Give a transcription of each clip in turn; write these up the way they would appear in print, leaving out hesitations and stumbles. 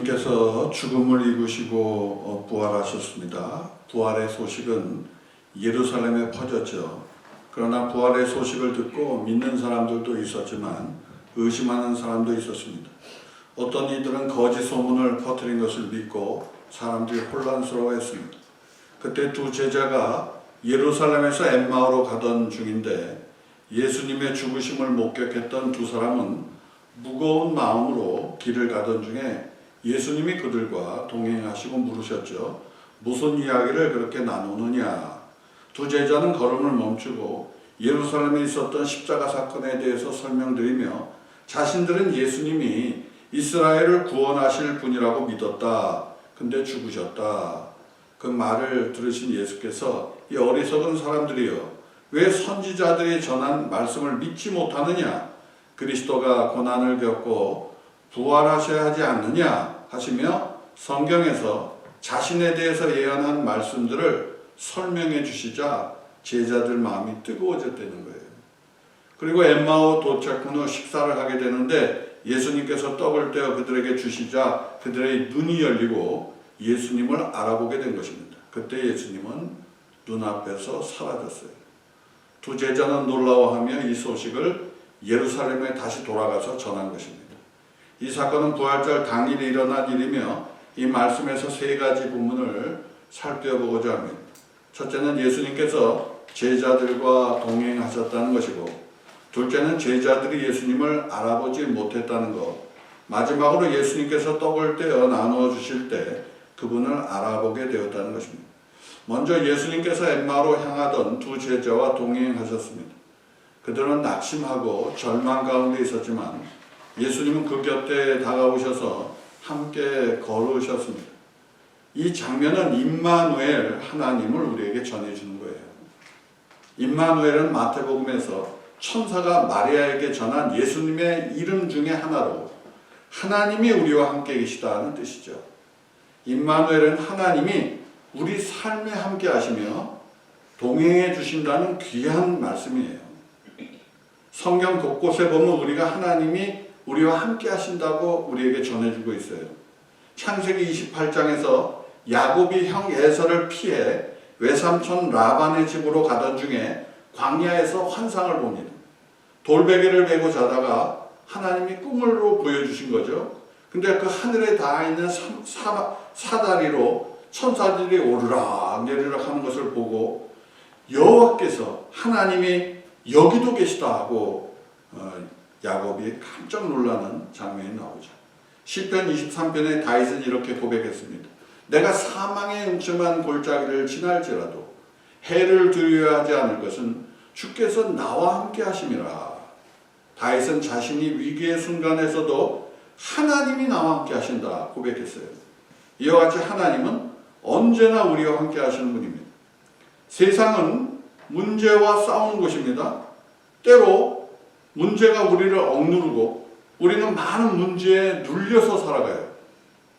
예수님께서 죽음을 이기시고 부활하셨습니다. 부활의 소식은 예루살렘에 퍼졌죠. 그러나 부활의 소식을 듣고 믿는 사람들도 있었지만 의심하는 사람도 있었습니다. 어떤 이들은 거짓 소문을 퍼뜨린 것을 믿고 사람들이 혼란스러워했습니다. 그때 두 제자가 예루살렘에서 엠마오로 가던 중인데 예수님의 죽으심을 목격했던 두 사람은 무거운 마음으로 길을 가던 중에 예수님이 그들과 동행하시고 물으셨죠. 무슨 이야기를 그렇게 나누느냐? 두 제자는 걸음을 멈추고 예루살렘에 있었던 십자가 사건에 대해서 설명드리며 자신들은 예수님이 이스라엘을 구원하실 분이라고 믿었다. 근데 죽으셨다. 그 말을 들으신 예수께서 이 어리석은 사람들이여, 왜 선지자들이 전한 말씀을 믿지 못하느냐? 그리스도가 고난을 겪고 부활하셔야 하지 않느냐 하시며 성경에서 자신에 대해서 예언한 말씀들을 설명해 주시자 제자들 마음이 뜨거워졌다는 거예요. 그리고 엠마오 도착 후 식사를 하게 되는데 예수님께서 떡을 떼어 그들에게 주시자 그들의 눈이 열리고 예수님을 알아보게 된 것입니다. 그때 예수님은 눈앞에서 사라졌어요. 두 제자는 놀라워하며 이 소식을 예루살렘에 다시 돌아가서 전한 것입니다. 이 사건은 부활절 당일에 일어난 일이며 이 말씀에서 세 가지 부분을 살펴보고자 합니다. 첫째는 예수님께서 제자들과 동행하셨다는 것이고, 둘째는 제자들이 예수님을 알아보지 못했다는 것, 마지막으로 예수님께서 떡을 떼어 나누어 주실 때 그분을 알아보게 되었다는 것입니다. 먼저 예수님께서 엠마오로 향하던 두 제자와 동행하셨습니다. 그들은 낙심하고 절망 가운데 있었지만 예수님은 그 곁에 다가오셔서 함께 걸으셨습니다. 이 장면은 임마누엘 하나님을 우리에게 전해주는 거예요. 임마누엘은 마태복음에서 천사가 마리아에게 전한 예수님의 이름 중에 하나로 하나님이 우리와 함께 계시다는 뜻이죠. 임마누엘은 하나님이 우리 삶에 함께 하시며 동행해 주신다는 귀한 말씀이에요. 성경 곳곳에 보면 우리가 하나님이 우리와 함께 하신다고 우리에게 전해주고 있어요. 창세기 28장에서 야곱이 형 에서를 피해 외삼촌 라반의 집으로 가던 중에 광야에서 환상을 봅니다. 돌베개를 메고 자다가 하나님이 꿈으로 보여주신 거죠. 근데 그 하늘에 닿아 있는 사다리로 천사들이 오르락 내리락 하는 것을 보고 여호와께서 하나님이 여기도 계시다 하고 야곱이 깜짝 놀라는 장면이 나오죠. 시편 23편에 다윗은 이렇게 고백했습니다. 내가 사망의 음침한 골짜기를 지날지라도 해를 두려워하지 않을 것은 주께서 나와 함께 하심이라. 다윗은 자신이 위기의 순간에서도 하나님이 나와 함께 하신다 고백했어요. 이와 같이 하나님은 언제나 우리와 함께 하시는 분입니다. 세상은 문제와 싸우는 곳입니다. 때로 문제가 우리를 억누르고 우리는 많은 문제에 눌려서 살아가요.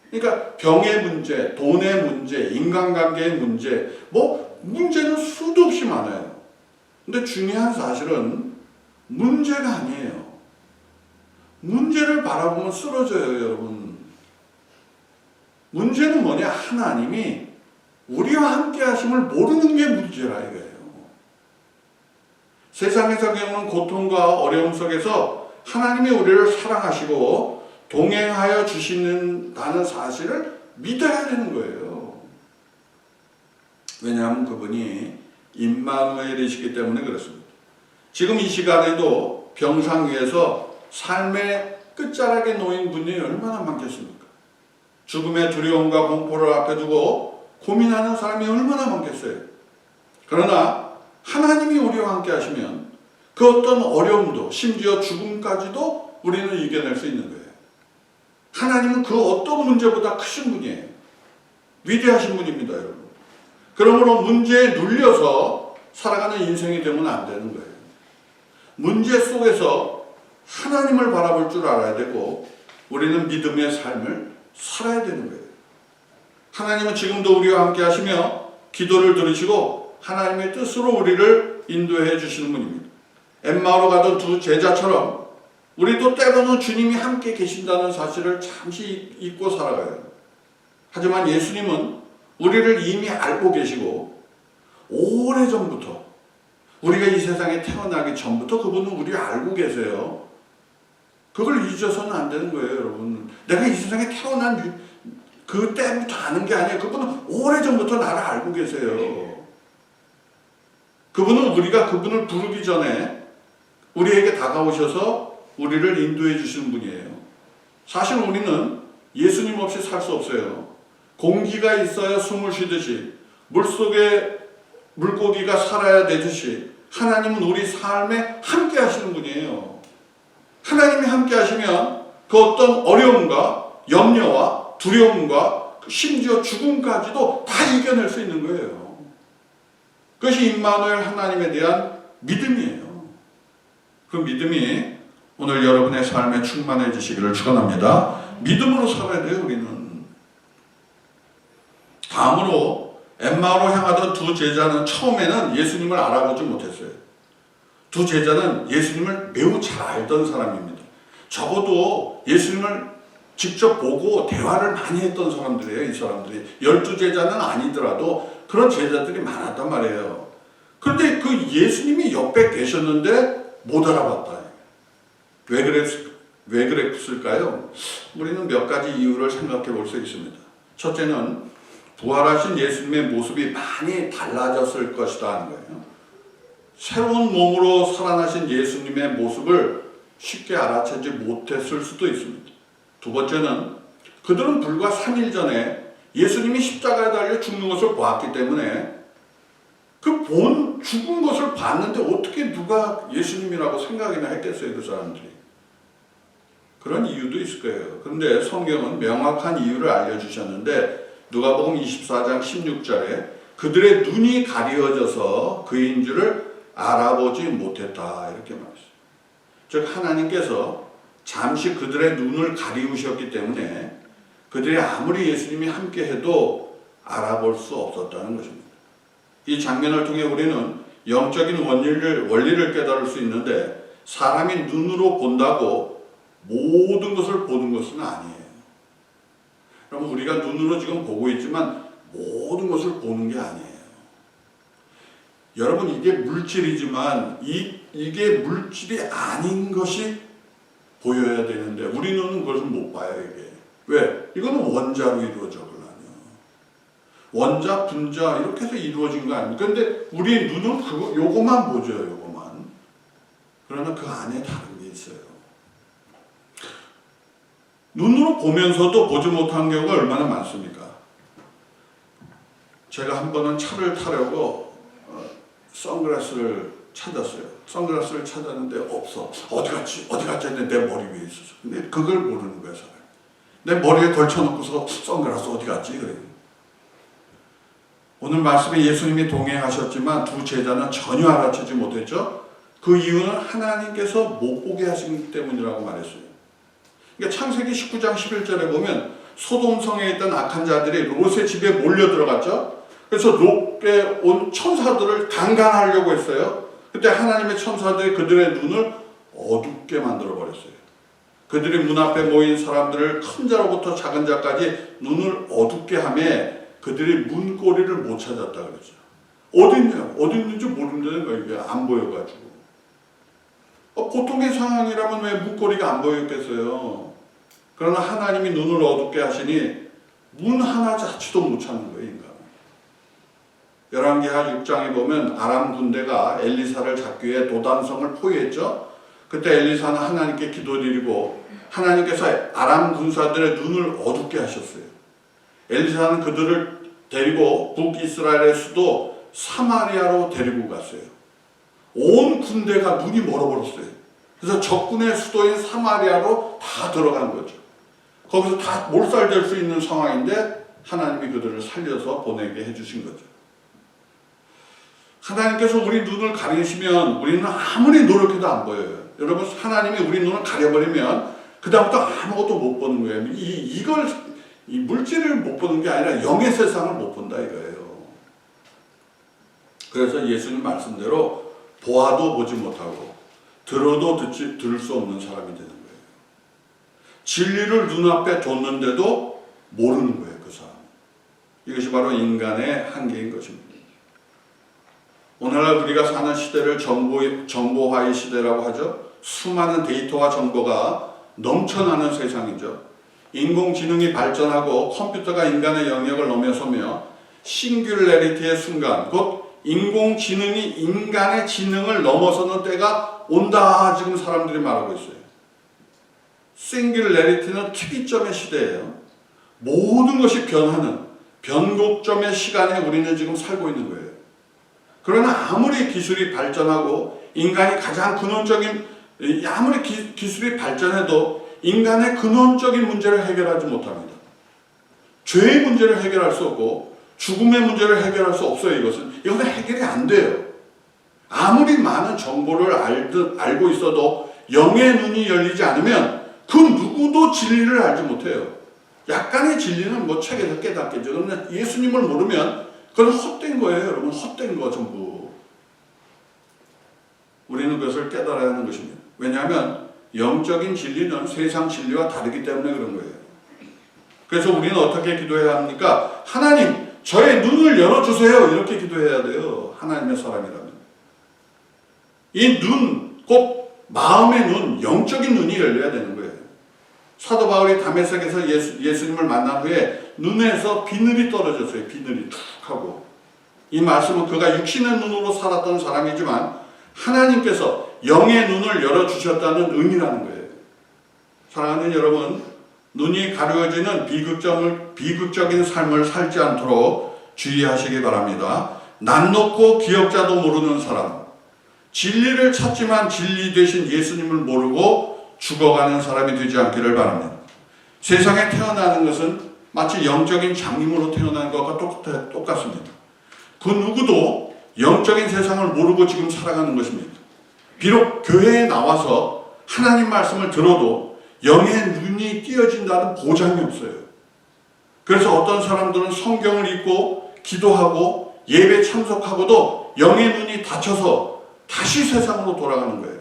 그러니까 병의 문제, 돈의 문제, 인간관계의 문제, 문제는 수도 없이 많아요. 근데 중요한 사실은 문제가 아니에요. 문제를 바라보면 쓰러져요, 여러분. 문제는 뭐냐? 하나님이 우리와 함께 하심을 모르는 게 문제라 이거예요. 세상에서 겪는 고통과 어려움 속에서 하나님이 우리를 사랑하시고 동행하여 주시는다는 사실을 믿어야 되는 거예요. 왜냐하면 그분이 임마누엘이시기 때문에 그렇습니다. 지금 이 시간에도 병상 위에서 삶의 끝자락에 놓인 분이 얼마나 많겠습니까? 죽음의 두려움과 공포를 앞에 두고 고민하는 사람이 얼마나 많겠어요. 그러나 하나님이 우리와 함께 하시면 그 어떤 어려움도 심지어 죽음까지도 우리는 이겨낼 수 있는 거예요. 하나님은 그 어떤 문제보다 크신 분이에요. 위대하신 분입니다, 여러분. 그러므로 문제에 눌려서 살아가는 인생이 되면 안 되는 거예요. 문제 속에서 하나님을 바라볼 줄 알아야 되고 우리는 믿음의 삶을 살아야 되는 거예요. 하나님은 지금도 우리와 함께 하시며 기도를 들으시고 하나님의 뜻으로 우리를 인도해 주시는 분입니다. 엠마오로 가던 두 제자처럼 우리도 때로는 주님이 함께 계신다는 사실을 잠시 잊고 살아가요. 하지만 예수님은 우리를 이미 알고 계시고 오래전부터, 우리가 이 세상에 태어나기 전부터 그분은 우리를 알고 계세요. 그걸 잊어서는 안 되는 거예요, 여러분. 내가 이 세상에 태어난 그때부터 아는 게 아니에요. 그분은 오래전부터 나를 알고 계세요. 그분은 우리가 그분을 부르기 전에 우리에게 다가오셔서 우리를 인도해 주시는 분이에요. 사실 우리는 예수님 없이 살 수 없어요. 공기가 있어야 숨을 쉬듯이, 물속에 물고기가 살아야 되듯이 하나님은 우리 삶에 함께 하시는 분이에요. 하나님이 함께 하시면 그 어떤 어려움과 염려와 두려움과 심지어 죽음까지도 다 이겨낼 수 있는 거예요. 그것이 임마누엘 하나님에 대한 믿음이에요. 그 믿음이 오늘 여러분의 삶에 충만해지시기를 축원합니다. 믿음으로 살아야 돼요, 우리는. 다음으로 엠마오로 향하던 두 제자는 처음에는 예수님을 알아보지 못했어요. 두 제자는 예수님을 매우 잘 알던 사람입니다. 적어도 예수님을 직접 보고 대화를 많이 했던 사람들이에요, 이 사람들이. 12제자는 아니더라도 그런 제자들이 많았단 말이에요. 그런데 그 예수님이 옆에 계셨는데 못 알아봤다. 왜 그랬을까요? 우리는 몇 가지 이유를 생각해 볼 수 있습니다. 첫째는 부활하신 예수님의 모습이 많이 달라졌을 것이다 하는 거예요. 새로운 몸으로 살아나신 예수님의 모습을 쉽게 알아채지 못했을 수도 있습니다. 두 번째는 그들은 불과 3일 전에 예수님이 십자가에 달려 죽는 것을 보았기 때문에 그 죽은 것을 봤는데 어떻게 누가 예수님이라고 생각이나 했겠어요, 그 사람들이. 그런 이유도 있을 거예요. 그런데 성경은 명확한 이유를 알려주셨는데 누가복음 24장 16절에 그들의 눈이 가려져서 그인 줄을 알아보지 못했다 이렇게 말했어요. 즉 하나님께서 잠시 그들의 눈을 가리우셨기 때문에 그들이 아무리 예수님이 함께 해도 알아볼 수 없었다는 것입니다. 이 장면을 통해 우리는 영적인 원리를 깨달을 수 있는데 사람이 눈으로 본다고 모든 것을 보는 것은 아니에요. 그럼 우리가 눈으로 지금 보고 있지만 모든 것을 보는 게 아니에요. 여러분 이게 물질이지만 이게 물질이 아닌 것이 보여야 되는데 우리 눈은 그것을 못 봐요. 이게 왜? 이거는 원자로 이루어졌거든요. 원자, 분자 이렇게 해서 이루어진 거 아닙니까? 근데 우리 눈은 요거만 보죠. 요거만. 그러나 그 안에 다른 게 있어요. 눈으로 보면서도 보지 못한 경우가 얼마나 많습니까? 제가 한 번은 차를 타려고 선글라스를 찾았어요. 선글라스를 찾았는데 없어. 어디 갔지 했는데 내 머리 위에 있었어. 근데 그걸 모르는 거야, 사람이. 내 머리에 걸쳐놓고서 선글라스 어디 갔지? 그래. 오늘 말씀에 예수님이 동행하셨지만 두 제자는 전혀 알아채지 못했죠. 그 이유는 하나님께서 못 보게 하시기 때문이라고 말했어요. 그러니까 창세기 19장 11절에 보면 소돔성에 있던 악한 자들이 롯의 집에 몰려 들어갔죠. 그래서 롯에 온 천사들을 강간하려고 했어요. 그때 하나님의 천사들이 그들의 눈을 어둡게 만들어 버렸어요. 그들이 문 앞에 모인 사람들을 큰 자로부터 작은 자까지 눈을 어둡게 하며 그들이 문고리를 못 찾았다 그랬죠. 어디 있는지 모른다는 거예요. 이게 안 보여가지고. 보통의 상황이라면 왜 문고리가 안 보였겠어요. 그러나 하나님이 눈을 어둡게 하시니 문 하나 자체도 못 찾는 거예요, 인간은. 열왕기하 6장에 보면 아람 군대가 엘리사를 잡기 위해 도단성을 포위했죠. 그때 엘리사는 하나님께 기도드리고 하나님께서 아람 군사들의 눈을 어둡게 하셨어요. 엘리사는 그들을 데리고 북이스라엘의 수도 사마리아로 데리고 갔어요. 온 군대가 눈이 멀어버렸어요. 그래서 적군의 수도인 사마리아로 다 들어간 거죠. 거기서 다 몰살될 수 있는 상황인데 하나님이 그들을 살려서 보내게 해주신 거죠. 하나님께서 우리 눈을 가리시면 우리는 아무리 노력해도 안 보여요. 여러분 하나님이 우리 눈을 가려버리면 그 다음부터 아무것도 못 보는 거예요. 이 물질을 못 보는 게 아니라 영의 세상을 못 본다 이거예요. 그래서 예수님 말씀대로 보아도 보지 못하고 들어도 들을 수 없는 사람이 되는 거예요. 진리를 눈앞에 뒀는데도 모르는 거예요, 그 사람. 이것이 바로 인간의 한계인 것입니다. 오늘날 우리가 사는 시대를 정보화의 시대라고 하죠. 수많은 데이터와 정보가 넘쳐나는 세상이죠. 인공지능이 발전하고 컴퓨터가 인간의 영역을 넘어서며 싱귤레리티의 순간, 곧 인공지능이 인간의 지능을 넘어서는 때가 온다, 지금 사람들이 말하고 있어요. 싱귤레리티는 특이점의 시대예요. 모든 것이 변하는 변곡점의 시간에 우리는 지금 살고 있는 거예요. 그러나 아무리 기술이 발전하고 인간이 가장 근원적인, 아무리 기술이 발전해도 인간의 근원적인 문제를 해결하지 못합니다. 죄의 문제를 해결할 수 없고 죽음의 문제를 해결할 수 없어요. 이것은 해결이 안 돼요. 아무리 많은 정보를 알고 있어도 영의 눈이 열리지 않으면 그 누구도 진리를 알지 못해요. 약간의 진리는 뭐 책에서 깨닫겠죠. 그러나 예수님을 모르면 그건 헛된 거예요, 여러분. 헛된 거 전부. 우리는 그것을 깨달아야 하는 것입니다. 왜냐하면 영적인 진리는 세상 진리와 다르기 때문에 그런 거예요. 그래서 우리는 어떻게 기도해야 합니까? 하나님, 저의 눈을 열어주세요. 이렇게 기도해야 돼요. 하나님의 사람이라면. 이 눈, 꼭 마음의 눈, 영적인 눈이 열려야 되는 거예요. 사도 바울이 다메섹에서 예수님을 만난 후에 눈에서 비늘이 떨어졌어요. 비늘이 툭 하고. 이 말씀은 그가 육신의 눈으로 살았던 사람이지만 하나님께서 영의 눈을 열어주셨다는 의미라는 거예요. 사랑하는 여러분, 눈이 가려지는 비극적인 삶을 살지 않도록 주의하시기 바랍니다. 난 놓고 기억자도 모르는 사람, 진리를 찾지만 진리 되신 예수님을 모르고 죽어가는 사람이 되지 않기를 바랍니다. 세상에 태어나는 것은 마치 영적인 장님으로 태어나는 것과 똑같습니다. 그 누구도 영적인 세상을 모르고 지금 살아가는 것입니다. 비록 교회에 나와서 하나님 말씀을 들어도 영의 눈이 띄어진다는 보장이 없어요. 그래서 어떤 사람들은 성경을 읽고 기도하고 예배 참석하고도 영의 눈이 닫혀서 다시 세상으로 돌아가는 거예요.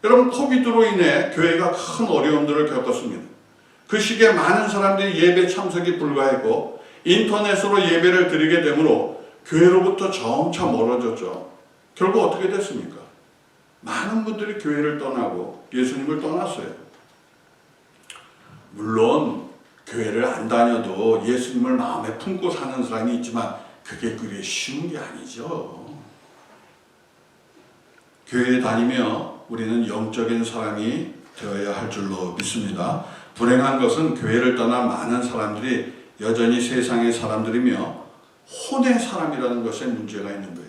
여러분, 코비드로 인해 교회가 큰 어려움들을 겪었습니다. 그 시기에 많은 사람들이 예배 참석이 불가했고 인터넷으로 예배를 드리게 되므로 교회로부터 점차 멀어졌죠. 결국 어떻게 됐습니까? 많은 분들이 교회를 떠나고 예수님을 떠났어요. 물론 교회를 안 다녀도 예수님을 마음에 품고 사는 사람이 있지만 그게 그리 쉬운 게 아니죠. 교회에 다니며 우리는 영적인 사람이 되어야 할 줄로 믿습니다. 불행한 것은 교회를 떠난 많은 사람들이 여전히 세상의 사람들이며 혼의 사람이라는 것에 문제가 있는 거예요.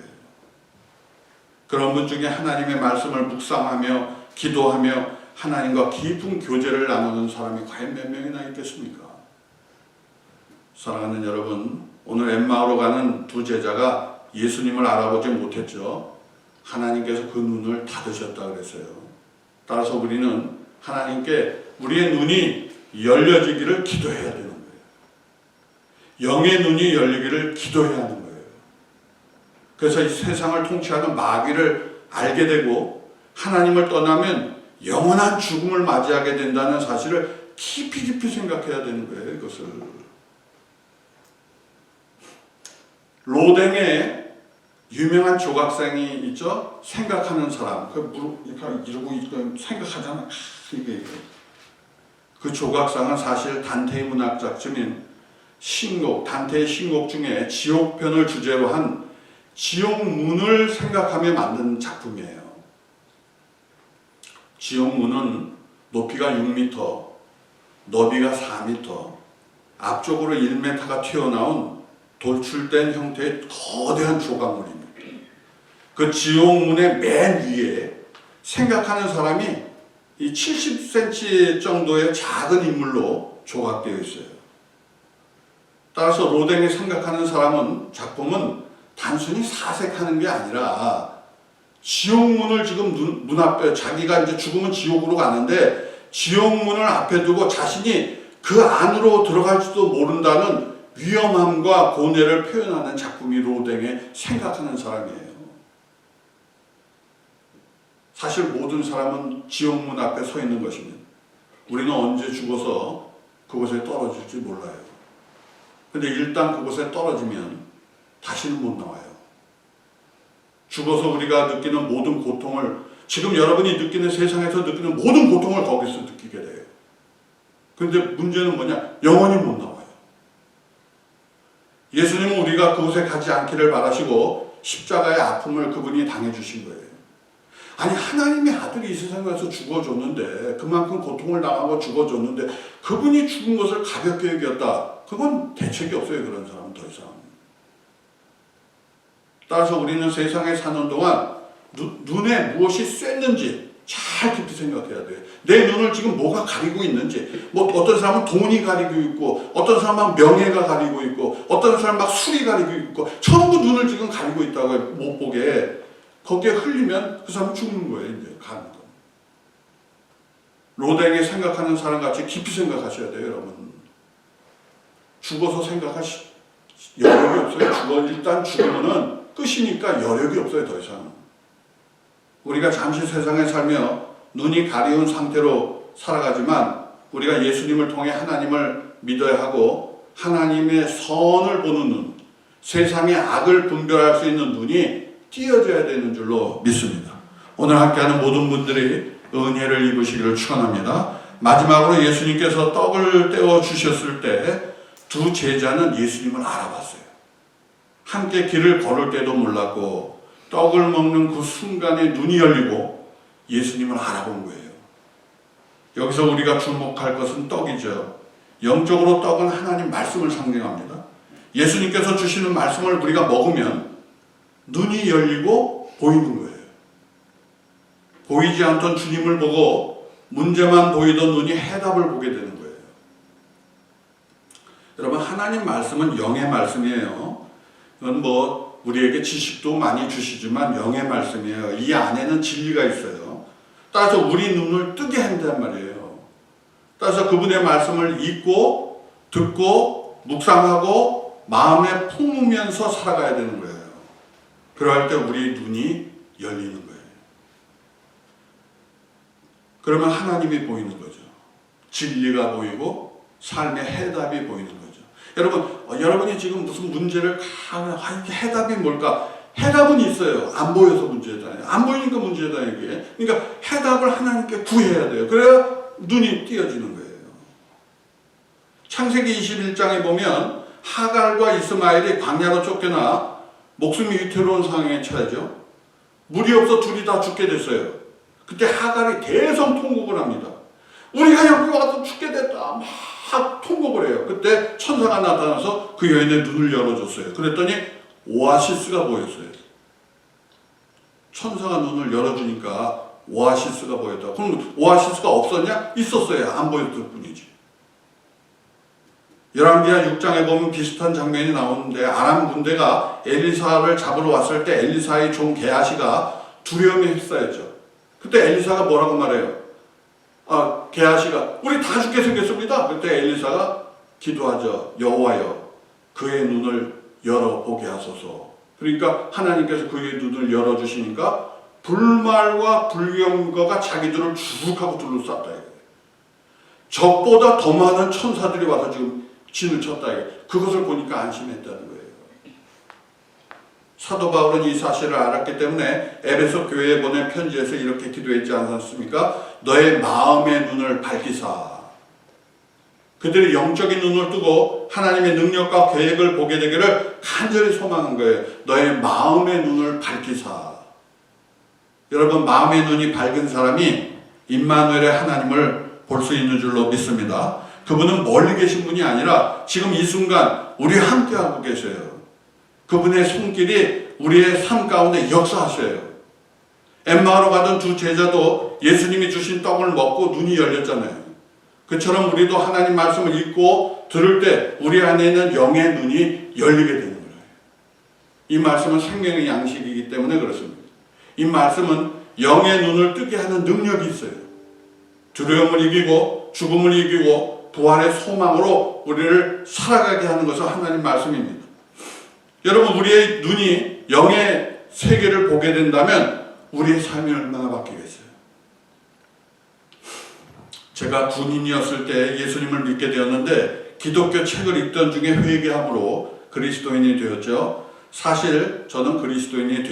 그런 분 중에 하나님의 말씀을 묵상하며 기도하며 하나님과 깊은 교제를 나누는 사람이 과연 몇 명이나 있겠습니까? 사랑하는 여러분, 오늘 엠마오로 가는 두 제자가 예수님을 알아보지 못했죠. 하나님께서 그 눈을 닫으셨다 그랬어요. 따라서 우리는 하나님께 우리의 눈이 열려지기를 기도해야 되는 거예요. 영의 눈이 열리기를 기도해야 하는 거예요. 그래서 이 세상을 통치하는 마귀를 알게 되고 하나님을 떠나면 영원한 죽음을 맞이하게 된다는 사실을 깊이 생각해야 되는 거예요. 이것을. 로댕의 유명한 조각상이 있죠. 생각하는 사람. 이러고 생각하잖아. 이게. 그 조각상은 사실 단테의 문학작품인 신곡, 단테의 신곡 중에 지옥편을 주제로 한 지옥문을 생각하며 만든 작품이에요. 지옥문은 높이가 6m, 너비가 4m, 앞쪽으로 1m가 튀어나온 돌출된 형태의 거대한 조각물입니다. 그 지옥문의 맨 위에 생각하는 사람이 이 70cm 정도의 작은 인물로 조각되어 있어요. 따라서 로댕이 생각하는 작품은 단순히 사색하는 게 아니라 지옥문을 지금 문 앞에, 자기가 이제 죽으면 지옥으로 가는데 지옥문을 앞에 두고 자신이 그 안으로 들어갈지도 모른다는 위험함과 고뇌를 표현하는 작품이 로댕의 생각하는 사람이에요. 사실 모든 사람은 지옥문 앞에 서 있는 것입니다. 우리는 언제 죽어서 그곳에 떨어질지 몰라요. 근데 일단 그곳에 떨어지면 다시는 못 나와요. 죽어서 우리가 느끼는 모든 고통을, 지금 여러분이 느끼는, 세상에서 느끼는 모든 고통을 거기서 느끼게 돼요. 근데 문제는 뭐냐? 영원히 못 나와요. 예수님은 우리가 그곳에 가지 않기를 바라시고 십자가의 아픔을 그분이 당해주신 거예요. 아니, 하나님의 아들이 이 세상에 와서 죽어줬는데, 그만큼 고통을 당하고 죽어줬는데 그분이 죽은 것을 가볍게 여겼다. 그건 대책이 없어요. 그런 사람은 더 이상. 따라서 우리는 세상에 사는 동안 눈에 무엇이 쐈는지 잘 깊이 생각해야 돼요. 내 눈을 지금 뭐가 가리고 있는지. 뭐 어떤 사람은 돈이 가리고 있고, 어떤 사람은 명예가 가리고 있고, 어떤 사람은 막 술이 가리고 있고, 전부 눈을 지금 가리고 있다고 못 보게. 거기에 흘리면 그 사람은 죽는 거예요. 이제 가는 거. 로댕에 생각하는 사람같이 깊이 생각하셔야 돼요, 여러분. 죽어서 생각하시 여력이 없어요. 일단 죽으면은 끝이니까 여력이 없어요, 더 이상. 우리가 잠시 세상에 살며 눈이 가리운 상태로 살아가지만 우리가 예수님을 통해 하나님을 믿어야 하고 하나님의 선을 보는 눈, 세상의 악을 분별할 수 있는 눈이 띄어져야 되는 줄로 믿습니다. 오늘 함께하는 모든 분들이 은혜를 입으시기를 축원합니다. 마지막으로 예수님께서 떡을 떼어 주셨을 때 두 제자는 예수님을 알아봤어요. 함께 길을 걸을 때도 몰랐고 떡을 먹는 그 순간에 눈이 열리고 예수님을 알아본 거예요. 여기서 우리가 주목할 것은 떡이죠. 영적으로 떡은 하나님 말씀을 상징합니다. 예수님께서 주시는 말씀을 우리가 먹으면 눈이 열리고 보이는 거예요. 보이지 않던 주님을 보고 문제만 보이던 눈이 해답을 보게 되는 거예요. 여러분, 하나님 말씀은 영의 말씀이에요. 그건 뭐 우리에게 지식도 많이 주시지만 영의 말씀이에요. 이 안에는 진리가 있어요. 따라서 우리 눈을 뜨게 한단 말이에요. 따라서 그분의 말씀을 읽고 듣고 묵상하고 마음에 품으면서 살아가야 되는 거예요. 그럴 때 우리 눈이 열리는 거예요. 그러면 하나님이 보이는 거죠. 진리가 보이고 삶의 해답이 보이는 거죠. 여러분이 지금 무슨 문제를 이게 해답이 뭘까? 해답은 있어요. 안 보여서 문제잖아요. 안 보이니까 문제다, 이게. 그러니까 해답을 하나님께 구해야 돼요. 그래야 눈이 띄어지는 거예요. 창세기 21장에 보면 하갈과 이스마엘이 광야로 쫓겨나 목숨이 위태로운 상황에 처하죠. 물이 없어 둘이 다 죽게 됐어요. 그때 하갈이 대성 통곡을 합니다. 우리가 여기 와서 죽게 됐다. 막 통곡을 해요. 그때 천사가 나타나서 그 여인의 눈을 열어줬어요. 그랬더니 오아시스가 보였어요. 천사가 눈을 열어주니까 오아시스가 보였다. 그럼 오아시스가 없었냐? 있었어요. 안 보였을 뿐이지. 열왕기하 6장에 보면 비슷한 장면이 나오는데 아람 군대가 엘리사를 잡으러 왔을 때 엘리사의 종 게하시가 두려움에 휩싸였죠. 그때 엘리사가 뭐라고 말해요? 게하시가 우리 다 죽게 생겼습니다. 그때 엘리사가 기도하죠. 여호와여, 그의 눈을 열어보게 하소서. 그러니까 하나님께서 그의 눈을 열어주시니까 불말과 불경거가 자기들을 주룩하고 둘러쌌다. 적보다 더 많은 천사들이 와서 지금 진을 쳤다. 그것을 보니까 안심했다는 거예요. 사도 바울은 이 사실을 알았기 때문에 에베소 교회에 보낸 편지에서 이렇게 기도했지 않았습니까? 너의 마음의 눈을 밝히사. 그들이 영적인 눈을 뜨고 하나님의 능력과 계획을 보게 되기를 간절히 소망한 거예요. 너의 마음의 눈을 밝히사. 여러분, 마음의 눈이 밝은 사람이 임마누엘의 하나님을 볼 수 있는 줄로 믿습니다. 그분은 멀리 계신 분이 아니라 지금 이 순간 우리와 함께하고 계세요. 그분의 손길이 우리의 삶 가운데 역사하셔요. 엠마오로 가던 두 제자도 예수님이 주신 떡을 먹고 눈이 열렸잖아요. 그처럼 우리도 하나님 말씀을 읽고 들을 때 우리 안에 있는 영의 눈이 열리게 되는 거예요. 이 말씀은 생명의 양식이기 때문에 그렇습니다. 이 말씀은 영의 눈을 뜨게 하는 능력이 있어요. 두려움을 이기고 죽음을 이기고 부활의 소망으로 우리를 살아가게 하는 것은 하나님 말씀입니다. 여러분, 우리의 눈이 영의 세계를 보게 된다면 우리의 삶이 얼마나 바뀌겠어요? 제가 군인이었을 때 예수님을 믿게 되었는데 기독교 책을 읽던 중에 회개함으로 그리스도인이 되었죠. 사실 저는 그리스도인이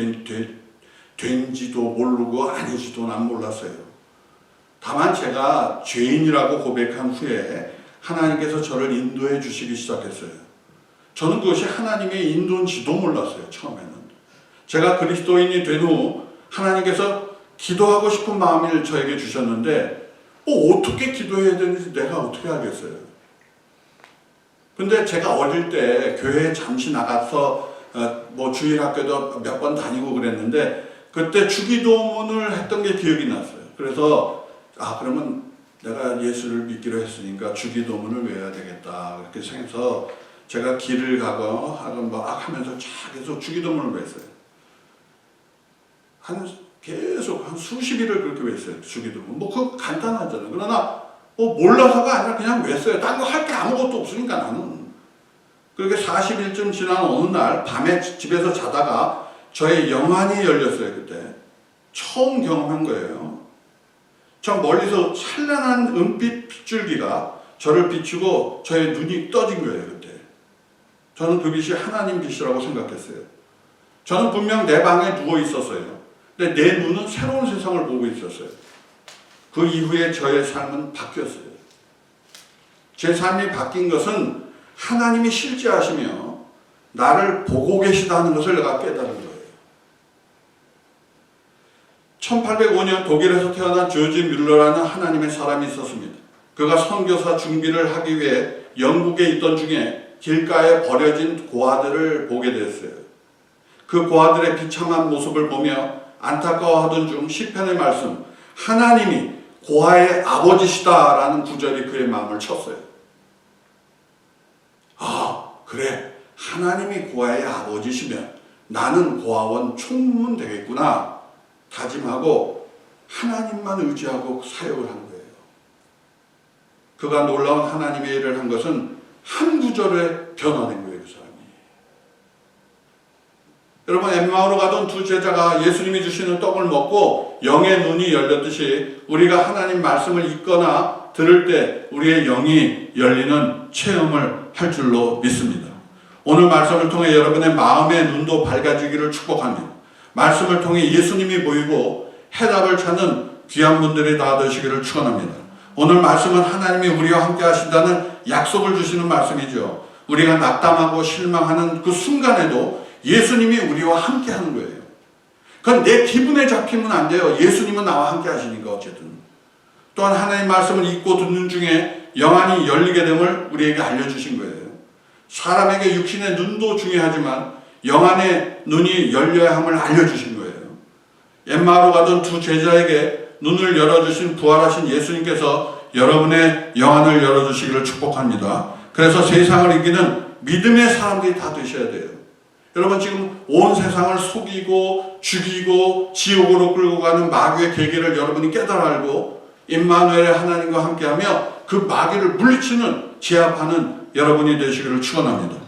된지도 모르고 아니지도 난 몰랐어요. 다만 제가 죄인이라고 고백한 후에 하나님께서 저를 인도해 주시기 시작했어요. 저는 그것이 하나님의 인도인지도 몰랐어요. 처음에는. 제가 그리스도인이 된 후 하나님께서 기도하고 싶은 마음을 저에게 주셨는데 어떻게 기도해야 되는지 내가 어떻게 알겠어요. 근데 제가 어릴 때 교회에 잠시 나가서 주일학교도 몇 번 다니고 그랬는데 그때 주기도문을 했던 게 기억이 났어요. 그래서 그러면 내가 예수를 믿기로 했으니까 주기도문을 외워야 되겠다 그렇게 생각해서 제가 길을 가고 하면서 계속 주기도문을 외웠어요. 계속 한 수십 일을 그렇게 외웠어요. 주기도문. 그거 간단하잖아요. 그러나 몰라서가 아니라 그냥 외웠어요. 딴 거 할 게 아무것도 없으니까 나는. 그렇게 40일쯤 지난 어느 날 밤에 집에서 자다가 저의 영안이 열렸어요. 그때 처음 경험한 거예요. 저 멀리서 찬란한 은빛 빗줄기가 저를 비추고 저의 눈이 떠진 거예요. 그때 저는 그 빛이 하나님 빛이라고 생각했어요. 저는 분명 내 방에 누워 있었어요. 근데 내 눈은 새로운 세상을 보고 있었어요. 그 이후에 저의 삶은 바뀌었어요. 제 삶이 바뀐 것은 하나님이 실제하시며 나를 보고 계시다는 것을 내가 깨달은 거예요. 1805년 독일에서 태어난 조지 뮬러라는 하나님의 사람이 있었습니다. 그가 선교사 준비를 하기 위해 영국에 있던 중에 길가에 버려진 고아들을 보게 됐어요. 그 고아들의 비참한 모습을 보며 안타까워하던 중 시편의 말씀, 하나님이 고아의 아버지시다라는 구절이 그의 마음을 쳤어요. 그래, 하나님이 고아의 아버지시면 나는 고아원 총무면 되겠구나 다짐하고 하나님만 의지하고 사역을 한 거예요. 그가 놀라운 하나님의 일을 한 것은 한 구절에 변화된 거예요. 그 사람이. 여러분, 엠마오로 가던 두 제자가 예수님이 주시는 떡을 먹고 영의 눈이 열렸듯이 우리가 하나님 말씀을 읽거나 들을 때 우리의 영이 열리는 체험을 할 줄로 믿습니다. 오늘 말씀을 통해 여러분의 마음의 눈도 밝아지기를 축복합니다. 말씀을 통해 예수님이 보이고 해답을 찾는 귀한 분들이 다 되시기를 축원합니다. 오늘 말씀은 하나님이 우리와 함께 하신다는 약속을 주시는 말씀이죠. 우리가 낙담하고 실망하는 그 순간에도 예수님이 우리와 함께 하는 거예요. 그건 내 기분에 잡히면 안 돼요. 예수님은 나와 함께 하시니까 어쨌든. 또한 하나님의 말씀을 읽고 듣는 중에 영안이 열리게 됨을 우리에게 알려주신 거예요. 사람에게 육신의 눈도 중요하지만 영안의 눈이 열려야 함을 알려주신 거예요. 엠마오로 가던 두 제자에게 눈을 열어주신 부활하신 예수님께서 여러분의 영안을 열어주시기를 축복합니다. 그래서 세상을 이기는 믿음의 사람들이 다 되셔야 돼요. 여러분, 지금 온 세상을 속이고 죽이고 지옥으로 끌고 가는 마귀의 계계를 여러분이 깨달아 알고 임마누엘의 하나님과 함께하며 그 마귀를 물리치는 제압하는 여러분이 되시기를 축원합니다.